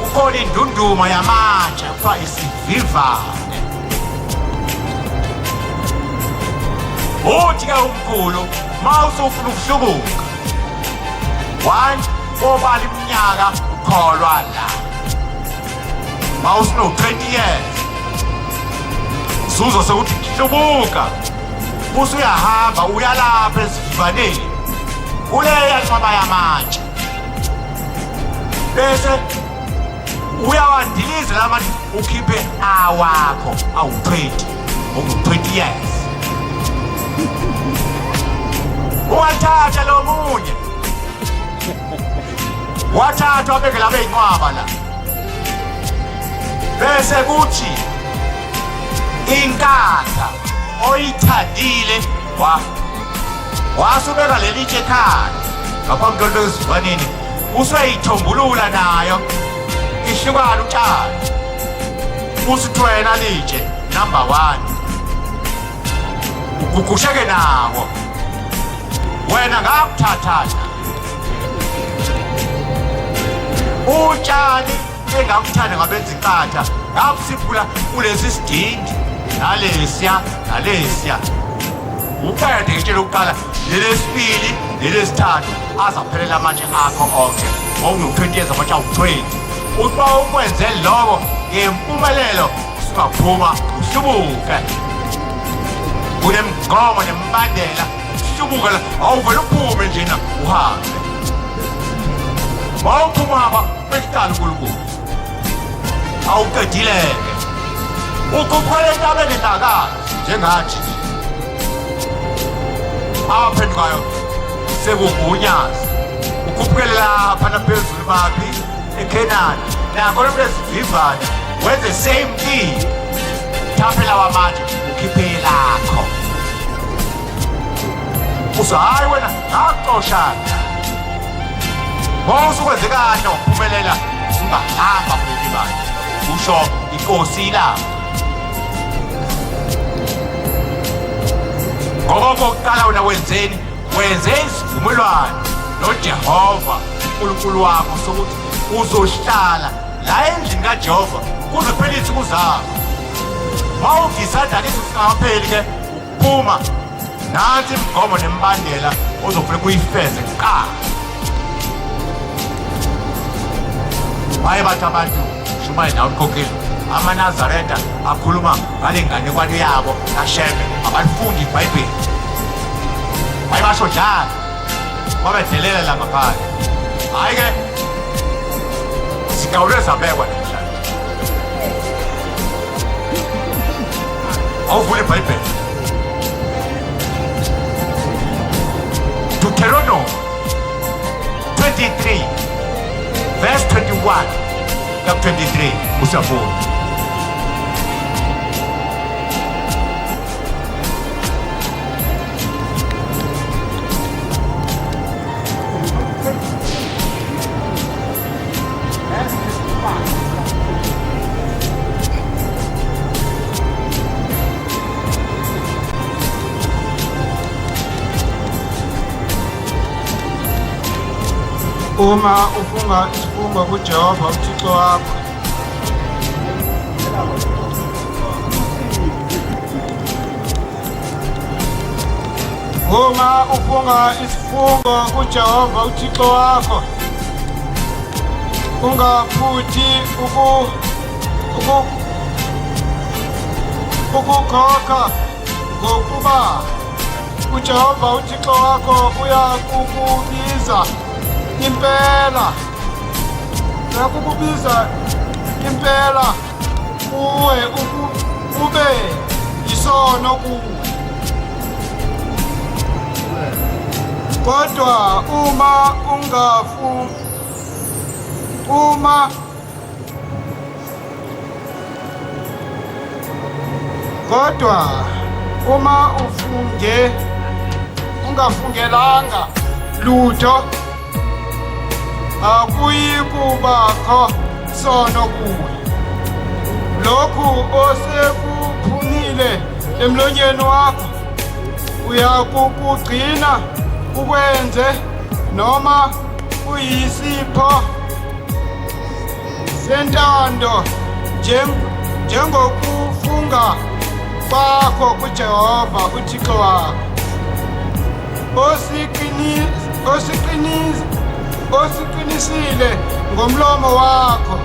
ukhona indunduma yamatshe kuthiwa isivivane. Uthi-ke umkhulu ma usufuna ukuhlubuka, 1 obala iminyaka ukholwa la. Ma usino-20 years uzuzwa sekuthi hlubuka, usuyahamba uyalapha esivivaneni kuleya nqwaba yamatshe, bese uyawandiliza la manje ukhiphe awakho awu-20 oku-20 years. Wathatha lo munye wathathwa abeke laba ey'nqwaba la, bese kuthi inkatha oyithandile wasubeka lelitshe ekhaya ngaphambi kwento esivaneni, usuyayithombulula nayo ihlukana utshani, usithi wena litshe number 1 ugugusheke nawo, wena ngakuthathana utshani engakuthanda ngabenza inkatha ngabusiphula kulesi sidindi nalesiya nalesiya. Uqede ngitshela ukuqala lelesibili lelesithathu azaphelela amatshe akho onke ngokuno-20 years amatshe awu-20. Uthi ukwenze lokho ngempumelelo usungaphuma uhlubuke. Kunemgomo nemibandela uhlubuke la, awuvele uphume njena uhambe. Mawuphumaba bekutala uNkulunkulu awuqedileke ukukhwela entabeni endakazi njengathi aphendwayo sekugunyaza ukhuphukele lapha naphezulu maphi eKenani nakho lo lesivivana wenze same thing, thaphela wamatshe ukhiphe lakho uso hayi wena ngakuxoshana usukwenze kahle wakuphumelela ungahamba kuleli bandla usho inkosi lapho. Ngoba kokuqala wena wenze isivumelwano noJehova uNkulunkulu wakho sokuthi uzohlala la endlini kaJehova kuze kuphele insuku zakho. Mawuvisandla lesi singapheli-ke ukuphuma nansi imigomo nemibandela ozofuneka uyifeze kuqala. Baye bathi abantu shumaye nawe ukhokheli amaNazareta akhuluma ngale nganekwane yabo kaShembe abafundi iBhayibheli. Baye basho njalo babedelela la ngaphandle. Hayi-ke sigawule zabekwa namhlanje. Awuvule iBhayibheli Deuteronomy 23 verse 21 to 23 usafuna. Uma ufunga isifungo kuJehova uThixo wakho, uma ufunga isifungo kuJehova uThixo wakho, ungaphuthi ukukhokha ngokuba uJehova uThixo wakho uyakukubiza impela, uyakukubiza impela kuwe ube yisono kuwe. Kodwa uma ungafungelanga lutho akuyikubakho sono kuwe. Lokhu osekuphumile emlonyeni wakho uyakukugcina ukwenze noma kuyisipho sentando njengokufunga kwakho kuJehova uThixo wakho osiqinisile ngomlomo wakho.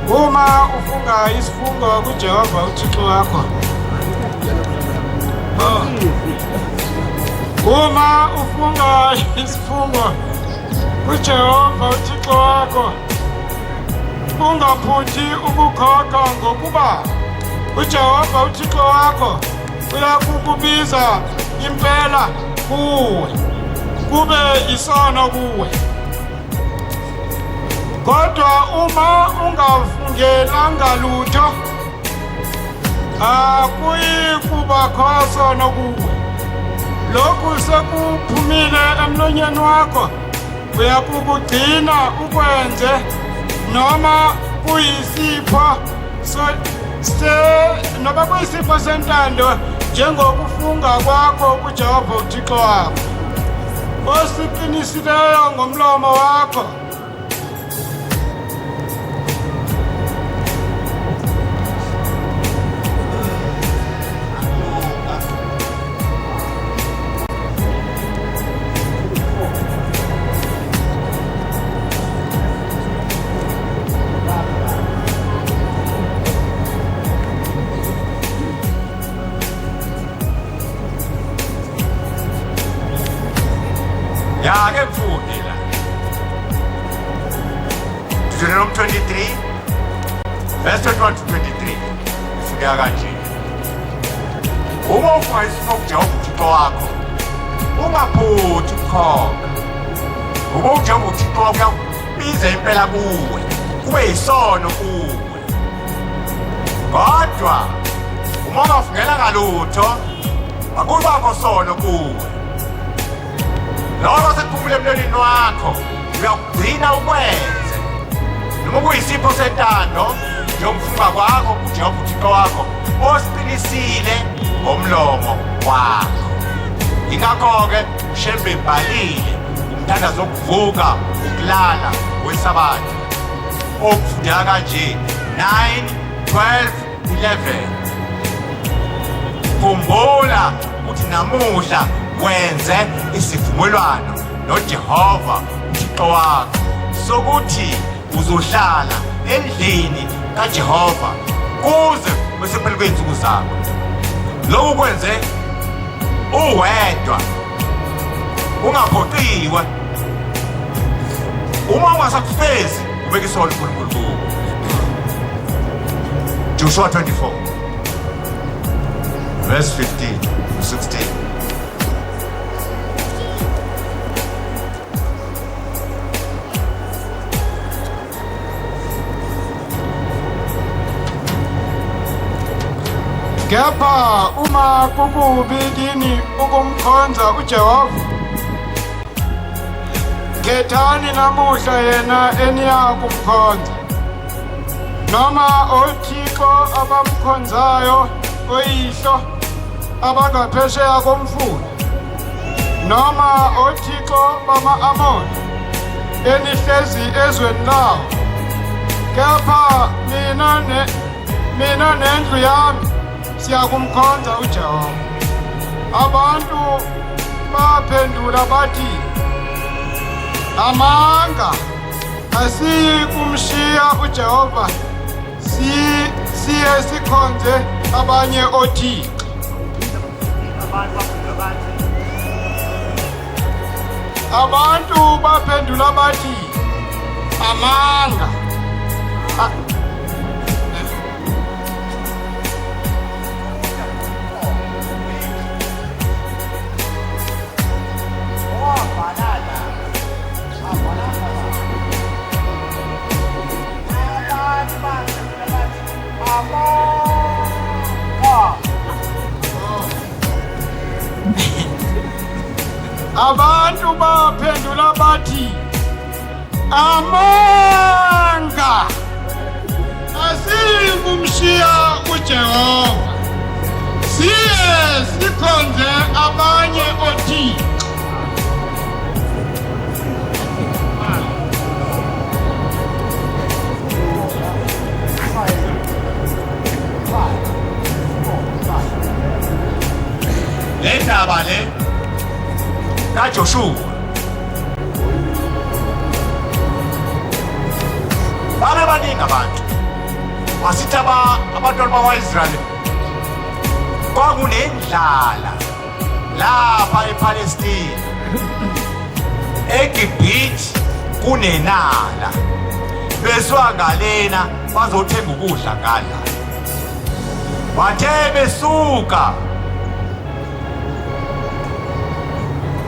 Uma ufunga isifungo kuJehova uThixo wakho, uma ufunga isifungo kuJehova uThixo wakho, ungaphuthi ukukhokha, ngokuba uJehova uThixo wakho uyakukubiza impela kuwe, kube isono kuwe. Kodwa uma ungafungelanga lutho, akuyi kuba khosono kuwe. Lokhu sekuphumile emlonyeni wakho, uyakugcina ukwenze, noma kuyisipho sentando, njengokufunga kwakho kuJehova uThixo wakho, osiqinisileyo ngomlomo wakho. Yake mfundi la Deuteronomy 23 verse 21 to 23 ifika kanje. Uma ufunga isifungo kuJehova uThixo wakho, ungaphuthi ukukhokha. Uma uJehova uThixo wakho uyakubiza impela kuwe, kube yisono kuwe. Kodwa uma ungafungelanga lutho, akubakho sono kuwe. Lokho sekuphumile emlonyeni wakho, uyakugcina ukwenze, noma kuyisipho sentando, njengokufunga kwakho kuJehova uThixo wakho, osiqinisile ngomlomo wakho. Ingakho-ke uShembe ebhalile umthandazo wokuvuka, ukulala weSabatha, okufundeka kanje 9, 12, 11. Khumbula ukuthi namuhla wenze isivumelwano noJehova uThixo wakho sokuthi uzohlala endlini kaJehova kuze besekuphela kweinsuku zakho. Lokhu kwenze uwedwa, ungaphoqiwe. Uma ungasakufezi ubeke isono uNkulunkulu kuwe. Joshua 24 verse 15 to 16. Kepha uma kukubi kini ukumkhonza uJehova, khethani namuhla yena eniya kumkhonza, noma oThixo abamkhonzayo oyihlo abangaphesheya komfula, noma oThixo bama-Amoni enihlezi ezweni lawo. Kepha mina nendlu yami siyakumkhonza uJehova. Abantu baphendula bathi, amanga, asiyi kumshiya uJehova siye sikhonze abanye othixo. Abantu baphendula bathi, amanga, abantu baphendula bathi amanga asikumshiya uJehova siye sikhonze abanye othixo. Le ndaba le kaJoshua babe baningi abantu basithi abantwana bakwa-Israyeli kwakunendlala lapha ePalestina, eGibhithe kunenala, besuka ngalena bazothenga ukudla ngala. Bathe besuka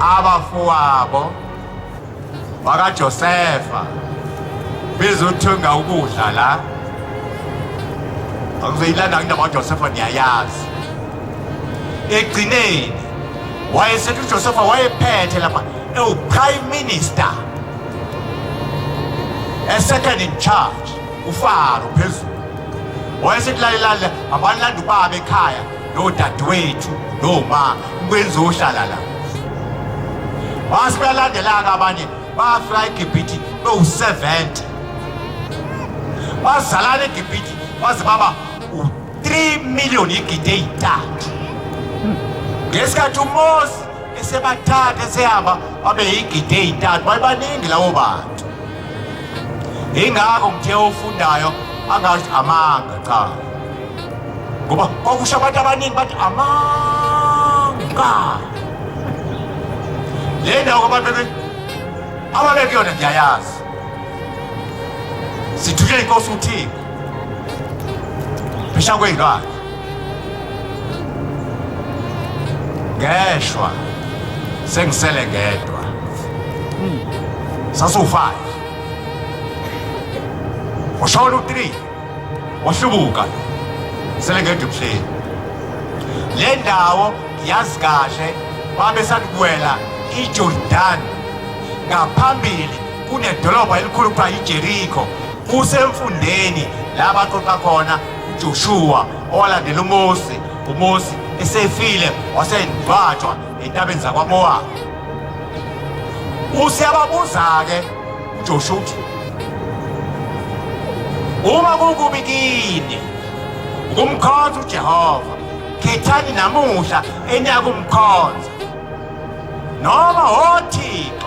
abafowabo bakaJosefa bezothenga ukudla la. Angizeyilanda indaba kaJosefa niyayazi. Ekugcineni wayesethi uJosefa wayephethe lapha prime minister, second in charge, uFaro phezulu. Wayesethi lalelale abanlanda ubaba ekhaya nodadewethu noma kwenzohlala la. Basibalandela-ke abanye bafika eGibhithe bewu-70, bazalana eGibhithe baze baba u-3 million igidi ey'ntathu. Ngesikhathi uMose esebathatha esehamba babe yigidi ey'ntathu, babaningi lawo bantu. Ingakho ngithe ofundayo angathi amanga, cha, ngoba kwakusho abantu abaningi bathi amanga. Le ndawo abantu ababekuyona ndiyayazi, sithunywe inkosi uThixo phesheya kwey'lwandle. Ngeshwa sengisele ngedwa, sasiwu-5, washona u-3, wahlubuka sele ngedwa ebuhleni. Le ndawo yazi kahle babe sakuwela iJordan, ngaphambili kunedolobha elikhulu kuthiwa iJerikho. Kusemfundeni la baxoxa khona uJoshua owalandela uMose. uMose esefile wasendwatshwa entabeni zakwaMowabi. Usiyababuza-ke uJoshua uthi, uma kukubi kini ukumkhonza uJehova, khethani namuhla eniyakumkhonza, noma oThixo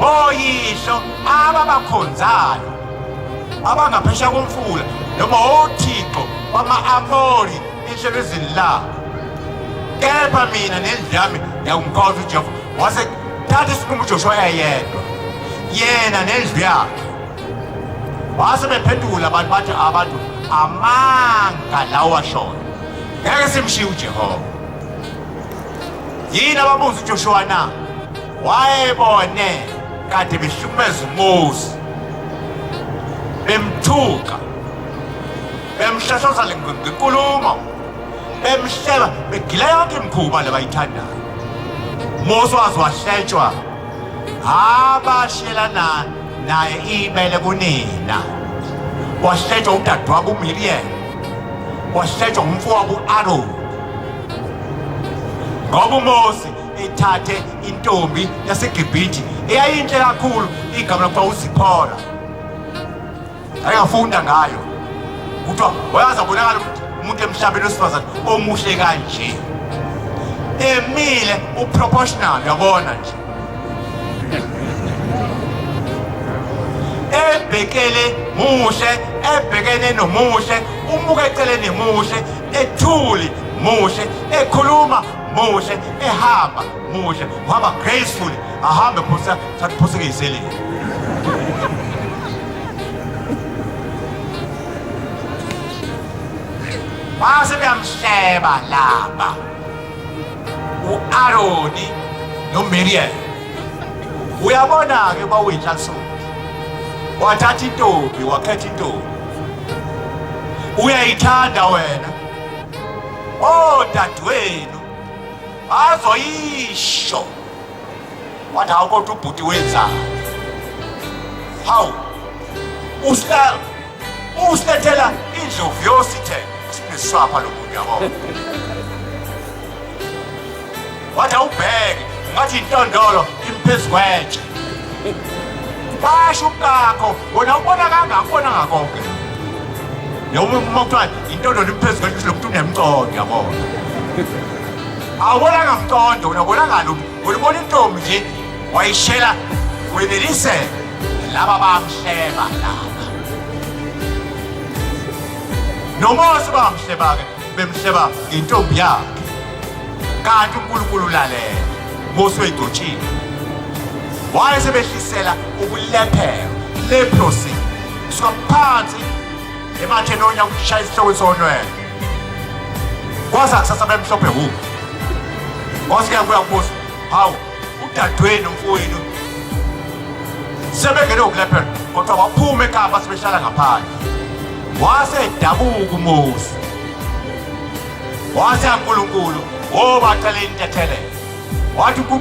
oyihlo ababakhonzayo abangaphesheya komfula, noma oThixo bama-Amori enhlelezini labo. Kepha mina nendlu yami yakumkhonza uJehova. Wase thatha isinqumo uJoshua yedwa, yena nendlu yakhe. Wase bephendula abantu bathi abantu amanga lawo ashona, ngeke simshiye uJehova. Yini ababuza uJoshua na? Wayebone kade behlukumeza uMose, bemthuka, bemhlahloza ngenkulumo, bemhleba, begila yonke imikhuba lebayithandayo. uMose waze wahletshwa, abashiyelana naye imele kunina. Wahletshwa udadewabo uMiriam, wahletshwa umfowabo uAroni, ngoba uMose ethathe intombi yaseGibhithe eyayinhle kakhulu, igama lakuthiwa uZiphora. Ayengafunda ngayo, kuthiwa wayazi abonakala umuntu emhlabeni wesifazane omuhle kanje, emile uproportional, yabona nje, ebhekele muhle, ebhekene nomuhle, umuka eceleni muhle, ethuli muhle, ekhuluma muhle, ehamba muhle, uhamba gracefully, ahambe phosa sathi phose ngeyiseleni. Base beyamhleba lapha uAroni noMiriam. Uyabona-ke kwawuyinhlakusuku, wathatha intombi, wakhetha intombi. Uyayithanda wena, odadewenu azoyisho wathi hawu kodwa ubhuti wenzani hawu usilethela indlovu yosithe sineswapha lomuntu yabo wathi awubheke ngathi intondolo imphezu kwentshe basho ukakho wona ubona kangakubona ngakonke noma kuthiwa intondolo imphezu kwentshe lo muntu unemcondo yabona awubona ngamcondo unabona ngalo ubona intombi nje wayishela wenelise laba bamhleba laba noMose bamhleba-ke bemhleba intombi yakhe kanti uNkulunkulu ulalela Mose wayigcotshile wayesebehlisela ukulephera leprosi kusuka phansi ematheni onya ukushaya isihloko sonwele kwaze kusasa bemhlophe hu wasike kuya kubuza hawu udadweni umfowenu sebengene ukulephera kodwa waphuma ekhaya sebehlala ngaphandle wasedabuka uMose wase uNkulunkulu obacela intethele wathi